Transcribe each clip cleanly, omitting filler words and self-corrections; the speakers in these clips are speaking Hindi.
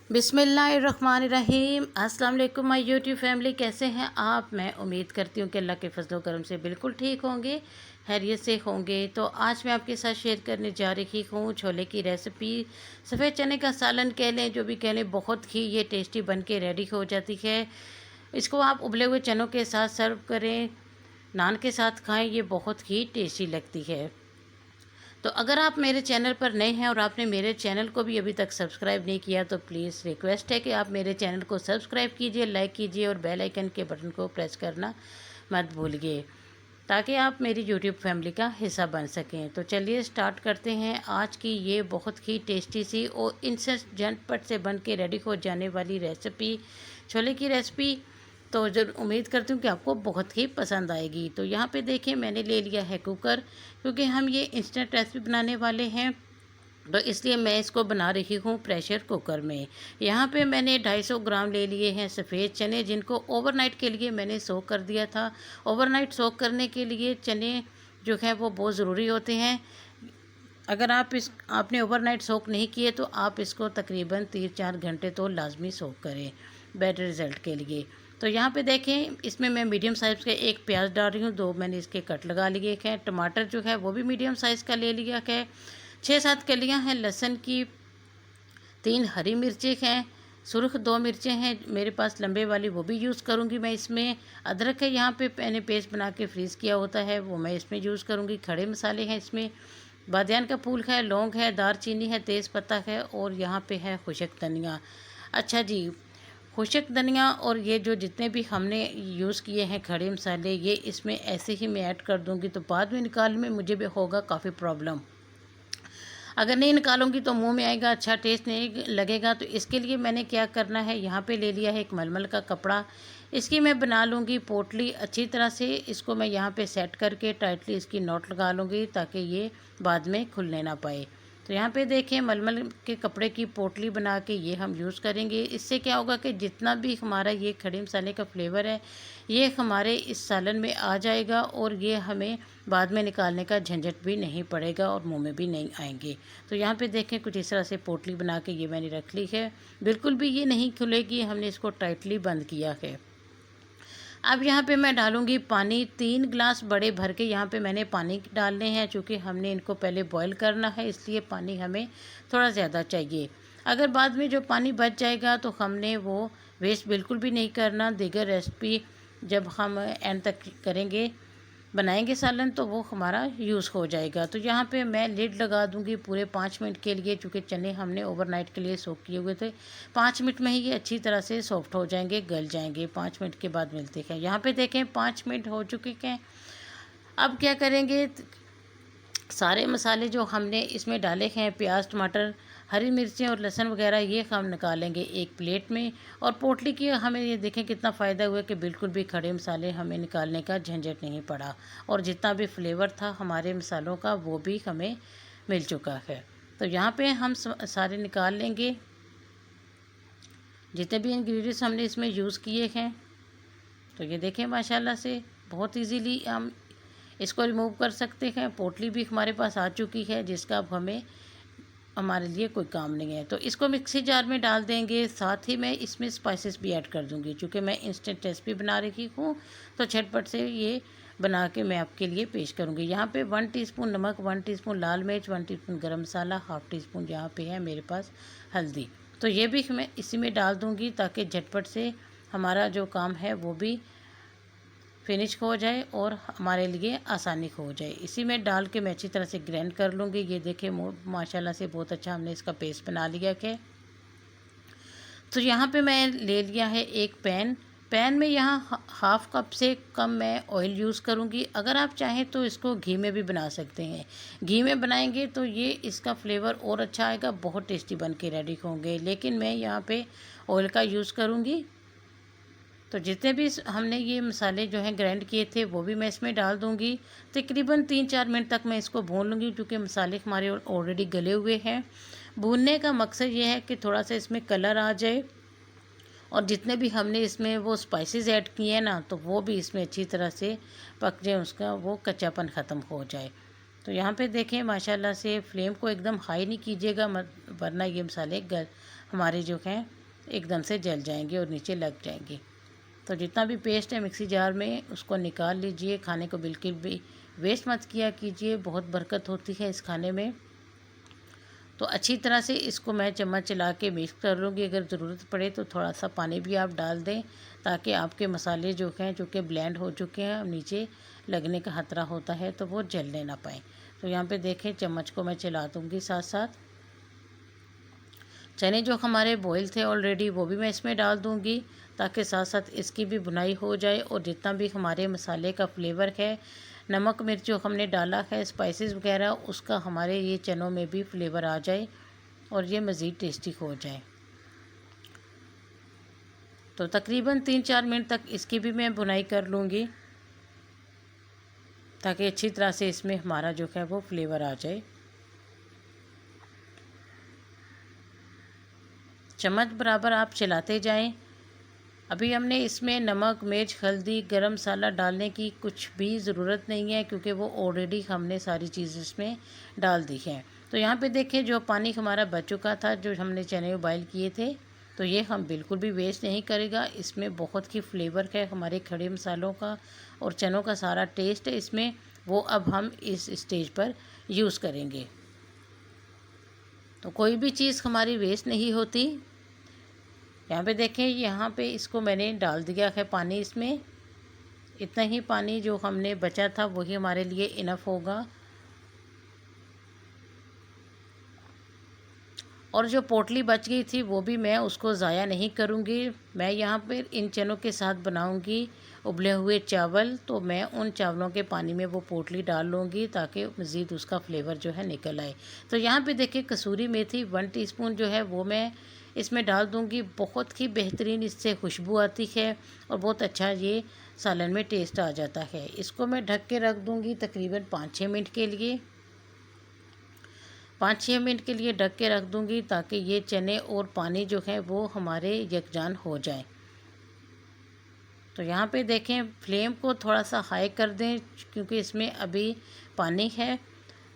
बिस्मिल्लाहिर्रहमानिर्रहीम। अस्सलाम वालेकुम माय यूट्यूब फैमिली, कैसे हैं आप। मैं उम्मीद करती हूँ कि अल्लाह के फजलो करम से बिल्कुल ठीक होंगे, खैरियत से होंगे। तो आज मैं आपके साथ शेयर करने जा रही हूँ छोले की रेसिपी। सफ़ेद चने का सालन कह लें, जो भी कह लें, बहुत ही ये टेस्टी बन के रेडी हो जाती है। इसको आप उबले हुए चनों के साथ सर्व करें, नान के साथ खाएँ, ये बहुत ही टेस्टी लगती है। तो अगर आप मेरे चैनल पर नए हैं और आपने मेरे चैनल को भी अभी तक सब्सक्राइब नहीं किया, तो प्लीज़ रिक्वेस्ट है कि आप मेरे चैनल को सब्सक्राइब कीजिए, लाइक कीजिए और बेल आइकन के बटन को प्रेस करना मत भूलिए, ताकि आप मेरी यूट्यूब फैमिली का हिस्सा बन सकें। तो चलिए स्टार्ट करते हैं आज की ये बहुत ही टेस्टी सी और इंस्टेंट झटपट से बन के रेडी हो जाने वाली रेसिपी, छोले की रेसिपी। तो जो उम्मीद करती हूँ कि आपको बहुत ही पसंद आएगी। तो यहाँ पे देखिए मैंने ले लिया है कुकर, क्योंकि हम ये इंस्टेंट रेसिपी बनाने वाले हैं, तो इसलिए मैं इसको बना रही हूँ प्रेशर कुकर में। यहाँ पे मैंने 250 ग्राम ले लिए हैं सफ़ेद चने, जिनको ओवरनाइट के लिए मैंने सोक कर दिया था। ओवरनाइट सोक करने के लिए चने जो है वो बहुत ज़रूरी होते हैं। अगर आपने ओवरनाइट सोक नहीं किए तो आप इसको तकरीबन 3-4 घंटे तो लाजमी सोक करें बेटर रिज़ल्ट के लिए। तो यहाँ पे देखें, इसमें मैं मीडियम साइज़ के एक प्याज डाल रही हूँ, 2 मैंने इसके कट लगा लिए हैं। टमाटर जो है वो भी मीडियम साइज़ का ले लिया है। 6-7 कलियाँ हैं लहसुन की, 3 हरी मिर्चें हैं, सुर्ख 2 मिर्चें हैं मेरे पास लंबे वाली, वो भी यूज़ करूँगी मैं इसमें। अदरक है, यहाँ पे मैंने पेस्ट बना के फ्रीज़ किया होता है, वो मैं इसमें यूज़ करूँगी। खड़े मसाले हैं इसमें, बादियान का फूल है, लौंग है, दारचीनी है, तेज़पत्ता है और यहाँ पे है खुशक धनिया। अच्छा जी, खुशक धनिया और ये जो जितने भी हमने यूज़ किए हैं खड़े मसाले, ये इसमें ऐसे ही मैं ऐड कर दूँगी, तो बाद में निकालने में मुझे भी होगा काफ़ी प्रॉब्लम। अगर नहीं निकालूंगी तो मुंह में आएगा, अच्छा टेस्ट नहीं लगेगा। तो इसके लिए मैंने क्या करना है, यहाँ पे ले लिया है एक मलमल का कपड़ा। इसकी मैं बना लूँगी पोटली अच्छी तरह से। इसको मैं यहाँ पे सेट करके टाइटली इसकी नॉट लगा लूँगी, ताकि ये बाद में खुलने ना पाए। तो यहाँ पे देखें, मलमल के कपड़े की पोटली बना के ये हम यूज़ करेंगे। इससे क्या होगा कि जितना भी हमारा ये खड़े मसाले का फ्लेवर है, ये हमारे इस सालन में आ जाएगा और ये हमें बाद में निकालने का झंझट भी नहीं पड़ेगा और मुंह में भी नहीं आएंगे। तो यहाँ पे देखें, कुछ इस तरह से पोटली बना के ये मैंने रख ली है। बिल्कुल भी ये नहीं खुलेगी, हमने इसको टाइटली बंद किया है। अब यहाँ पे मैं डालूँगी पानी, 3 गिलास बड़े भर के यहाँ पे मैंने पानी डालने हैं। चूँकि हमने इनको पहले बॉईल करना है, इसलिए पानी हमें थोड़ा ज़्यादा चाहिए। अगर बाद में जो पानी बच जाएगा तो हमने वो वेस्ट बिल्कुल भी नहीं करना। दीगर रेसिपी जब हम एंड तक करेंगे, बनाएंगे सालन, तो वो हमारा यूज़ हो जाएगा। तो यहाँ पे मैं लिड लगा दूँगी पूरे 5 मिनट के लिए, चूँकि चने हमने ओवरनाइट के लिए सोक किए हुए थे। 5 मिनट में ही ये अच्छी तरह से सॉफ्ट हो जाएंगे, गल जाएंगे। 5 मिनट के बाद मिलते हैं। यहाँ पे देखें 5 मिनट हो चुके हैं। अब क्या करेंगे, सारे मसाले जो हमने इसमें डाले हैं, प्याज, टमाटर, हरी मिर्चें और लहसुन वगैरह, ये हम निकालेंगे एक प्लेट में। और पोटली की हमें ये देखें कितना फ़ायदा हुआ कि बिल्कुल भी खड़े मसाले हमें निकालने का झंझट नहीं पड़ा, और जितना भी फ्लेवर था हमारे मसालों का वो भी हमें मिल चुका है। तो यहाँ पे हम सारे निकाल लेंगे जितने भी इंग्रेडिएंट्स हमने इसमें यूज़ किए हैं। तो ये देखें माशाल्लाह से बहुत इजीली हम इसको रिमूव कर सकते हैं। पोटली भी हमारे पास आ चुकी है, जिसका अब हमारे लिए कोई काम नहीं है। तो इसको मिक्सी जार में डाल देंगे। साथ ही मैं इसमें स्पाइसेस भी ऐड कर दूंगी, क्योंकि मैं इंस्टेंट रेसिपी बना रही हूँ, तो झटपट से ये बना के मैं आपके लिए पेश करूँगी। यहाँ पे 1 टीस्पून नमक, 1 टीस्पून लाल मिर्च, 1 टीस्पून गरम मसाला, हाफ़ टीस्पून यहाँ पे है मेरे पास हल्दी। तो ये भी मैं इसी में डाल दूँगी, ताकि झटपट से हमारा जो काम है वो भी फिनिश हो जाए और हमारे लिए आसानी हो जाए। इसी में डाल के मैं अच्छी तरह से ग्राइंड कर लूँगी। ये देखिए माशाल्लाह से बहुत अच्छा हमने इसका पेस्ट बना लिया है। तो यहाँ पे मैं ले लिया है एक पैन में यहाँ हाफ़ कप से कम मैं ऑयल यूज़ करूँगी। अगर आप चाहें तो इसको घी में भी बना सकते हैं। घी में बनाएंगे तो ये इसका फ्लेवर और अच्छा आएगा, बहुत टेस्टी बन के रेडी होंगे। लेकिन मैं यहाँ पे ऑयल का यूज़ करूँगी। तो जितने भी हमने ये मसाले जो हैं ग्राइंड किए थे, वो भी मैं इसमें डाल दूँगी। तकरीबन 3-4 मिनट तक मैं इसको भून लूँगी, क्योंकि मसाले हमारे ऑलरेडी गले हुए हैं। भूनने का मकसद ये है कि थोड़ा सा इसमें कलर आ जाए, और जितने भी हमने इसमें वो स्पाइसेस ऐड किए हैं ना, तो वो भी इसमें अच्छी तरह से पक जाए, उसका वो कच्चापन ख़त्म हो जाए। तो यहाँ पे देखें माशाल्लाह से फ्लेम को एकदम हाई नहीं कीजिएगा, वरना ये मसाले हमारे जो है एकदम से जल जाएंगे और नीचे लग जाएंगे। तो जितना भी पेस्ट है मिक्सी जार में उसको निकाल लीजिए। खाने को बिल्कुल भी वेस्ट मत किया कीजिए, बहुत बरकत होती है इस खाने में। तो अच्छी तरह से इसको मैं चम्मच चला के मिक्स कर लूँगी। अगर ज़रूरत पड़े तो थोड़ा सा पानी भी आप डाल दें, ताकि आपके मसाले जो हैं जो कि ब्लेंड हो चुके हैं, नीचे लगने का खतरा होता है तो वो जलने ना पाए। तो यहाँ पे देखें चम्मच को मैं चला दूँगी साथ साथ। चने जो हमारे बॉईल थे ऑलरेडी वो भी मैं इसमें डाल दूँगी, ताकि साथ साथ इसकी भी भुनाई हो जाए और जितना भी हमारे मसाले का फ्लेवर है, नमक मिर्च जो हमने डाला है, स्पाइसेस वगैरह, उसका हमारे ये चनों में भी फ्लेवर आ जाए और ये मज़ीद टेस्टी हो जाए। तो तकरीबन 3-4 मिनट तक इसकी भी मैं भुनाई कर लूँगी, ताकि अच्छी तरह से इसमें हमारा जो है वो फ्लेवर आ जाए। चम्मच बराबर आप चलाते जाएं। अभी हमने इसमें नमक मिर्च हल्दी गरम मसाला डालने की कुछ भी ज़रूरत नहीं है, क्योंकि वो ऑलरेडी हमने सारी चीज़ इसमें डाल दी है। तो यहाँ पे देखें जो पानी हमारा बच चुका था, जो हमने चने उबाइल किए थे, तो ये हम बिल्कुल भी वेस्ट नहीं करेगा। इसमें बहुत ही फ्लेवर है हमारे खड़े मसालों का और चनों का सारा टेस्ट है इसमें, वो अब हम इस स्टेज पर यूज़ करेंगे। तो कोई भी चीज़ हमारी वेस्ट नहीं होती। यहाँ पे देखें, यहाँ पे इसको मैंने डाल दिया है पानी। इसमें इतना ही पानी जो हमने बचा था वही हमारे लिए इनफ होगा। और जो पोटली बच गई थी वो भी मैं उसको ज़ाया नहीं करूँगी। मैं यहाँ पर इन चनों के साथ बनाऊँगी उबले हुए चावल, तो मैं उन चावलों के पानी में वो पोटली डाल लूँगी, ताकि मज़ीद उसका फ्लेवर जो है निकल आए। तो यहाँ पे देखिए कसूरी मेथी 1 टीस्पून जो है वो मैं इसमें डाल दूँगी। बहुत ही बेहतरीन इससे खुशबू आती है और बहुत अच्छा ये सालन में टेस्ट आ जाता है। इसको मैं ढक के रख दूँगी तकरीबन 5-6 मिनट के लिए। 5-6 मिनट के लिए ढक के रख दूँगी, ताकि ये चने और पानी जो है वो हमारे यकजान हो जाए। तो यहाँ पे देखें फ्लेम को थोड़ा सा हाई कर दें, क्योंकि इसमें अभी पानी है।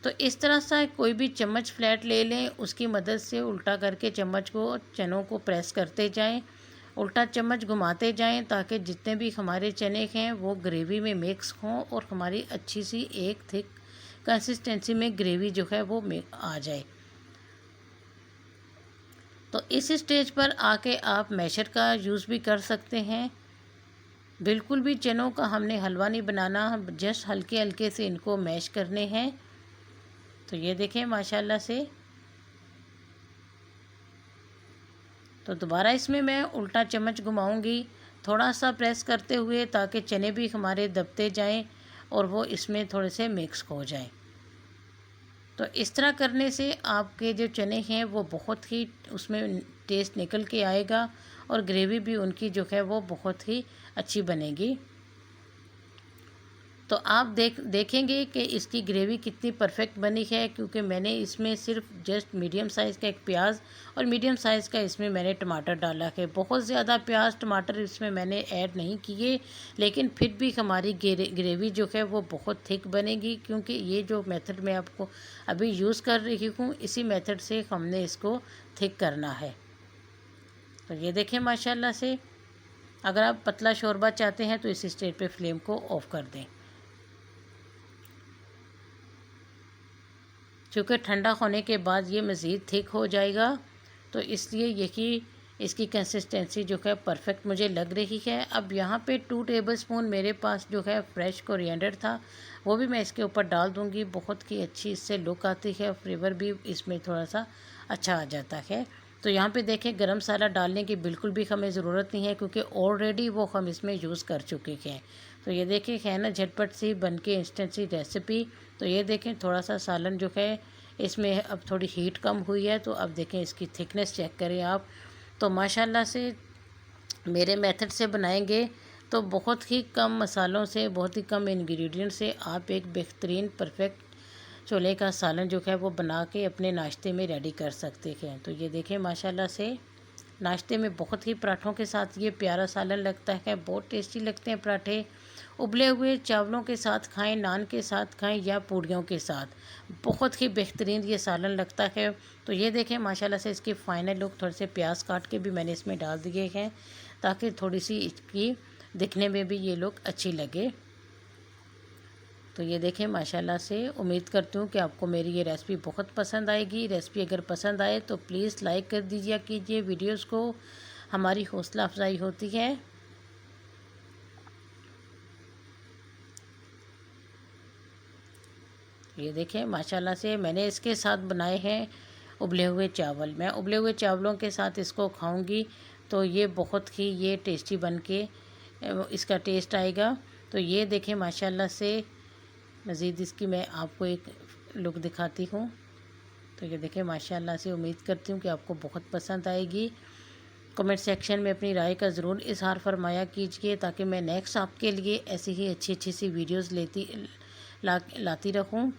तो इस तरह से कोई भी चम्मच फ्लैट ले लें, उसकी मदद से उल्टा करके चम्मच को चनों को प्रेस करते जाएं, उल्टा चम्मच घुमाते जाएं, ताकि जितने भी हमारे चने हैं वो ग्रेवी में मिक्स हों और हमारी अच्छी सी एक थिक कंसिस्टेंसी में ग्रेवी जो है वो आ जाए। तो इस स्टेज पर आके आप मैशर का यूज़ भी कर सकते हैं। बिल्कुल भी चनों का हमने हलवा नहीं बनाना, जस्ट हल्के हल्के से इनको मैश करने हैं। तो ये देखें माशाल्लाह से। तो दोबारा इसमें मैं उल्टा चम्मच घुमाऊंगी थोड़ा सा प्रेस करते हुए, ताकि चने भी हमारे दबते जाएं और वो इसमें थोड़े से मिक्स हो जाएं। तो इस तरह करने से आपके जो चने हैं वो बहुत ही उसमें टेस्ट निकल के आएगा और ग्रेवी भी उनकी जो है वो बहुत ही अच्छी बनेगी। तो आप देखेंगे कि इसकी ग्रेवी कितनी परफेक्ट बनी है, क्योंकि मैंने इसमें सिर्फ जस्ट मीडियम साइज़ का एक प्याज और मीडियम साइज़ का इसमें मैंने टमाटर डाला है। बहुत ज़्यादा प्याज टमाटर इसमें मैंने ऐड नहीं किए, लेकिन फिर भी हमारी ग्रेवी जो है वो बहुत थिक बनेगी, क्योंकि ये जो मेथड मैं आपको अभी यूज़ कर रही हूँ, इसी मेथड से हमने इसको थिक करना है। तो ये देखें माशाल्लाह से। अगर आप पतला शोरबा चाहते हैं तो इस स्टेज पे फ्लेम को ऑफ़ कर दें। चूँकि ठंडा होने के बाद ये मज़ीद थिक हो जाएगा, तो इसलिए यही इसकी कंसिस्टेंसी जो है परफेक्ट मुझे लग रही है। अब यहाँ पे 2 टेबलस्पून मेरे पास जो है फ्रेश कोरिएंडर था, वो भी मैं इसके ऊपर डाल दूँगी। बहुत ही अच्छी इससे लुक आती है, फ्लेवर भी इसमें थोड़ा सा अच्छा आ जाता है। तो यहाँ पे देखें गरम मसाला डालने की बिल्कुल भी हमें ज़रूरत नहीं है, क्योंकि ऑलरेडी वो हम इसमें यूज़ कर चुके हैं। तो ये देखें है ना झटपट सी बन के इंस्टेंट सी रेसिपी। तो ये देखें थोड़ा सा सालन जो है इसमें अब थोड़ी हीट कम हुई है, तो अब देखें इसकी थिकनेस चेक करें आप। तो माशाल्लाह से मेरे मेथड से बनाएंगे तो बहुत ही कम मसालों से, बहुत ही कम इंग्रेडिएंट से आप एक बेहतरीन परफेक्ट छोले का सालन जो है वो बना के अपने नाश्ते में रेडी कर सकते हैं। तो ये देखें माशाल्लाह से नाश्ते में बहुत ही पराठों के साथ ये प्यारा सालन लगता है, बहुत टेस्टी लगते हैं पराठे। उबले हुए चावलों के साथ खाएं, नान के साथ खाएं या पूड़ियों के साथ, बहुत ही बेहतरीन ये सालन लगता है। तो ये देखें माशाल्लाह से इसकी फ़ाइनल लुक। थोड़े से प्याज काट के भी मैंने इसमें डाल दिए हैं ताकि थोड़ी सी इसकी दिखने में भी ये लुक अच्छी लगे। तो ये देखें माशाल्लाह से, उम्मीद करती हूँ कि आपको मेरी ये रेसिपी बहुत पसंद आएगी। रेसिपी अगर पसंद आए तो प्लीज़ लाइक कर दीजिए कीजिए वीडियोस को, हमारी हौसला अफजाई होती है। ये देखें माशाल्लाह से मैंने इसके साथ बनाए हैं उबले हुए चावल। मैं उबले हुए चावलों के साथ इसको खाऊंगी तो ये बहुत ही ये टेस्टी बन के इसका टेस्ट आएगा। तो ये देखें माशाल्लाह से, मज़ीद इसकी मैं आपको एक लुक दिखाती हूँ। तो ये देखें माशाल्लाह से, उम्मीद करती हूँ कि आपको बहुत पसंद आएगी। कमेंट सेक्शन में अपनी राय का ज़रूर इज़हार फरमाया कीजिए ताकि मैं नेक्स्ट आपके लिए ऐसी ही अच्छी अच्छी सी वीडियोस लाती रहूँ।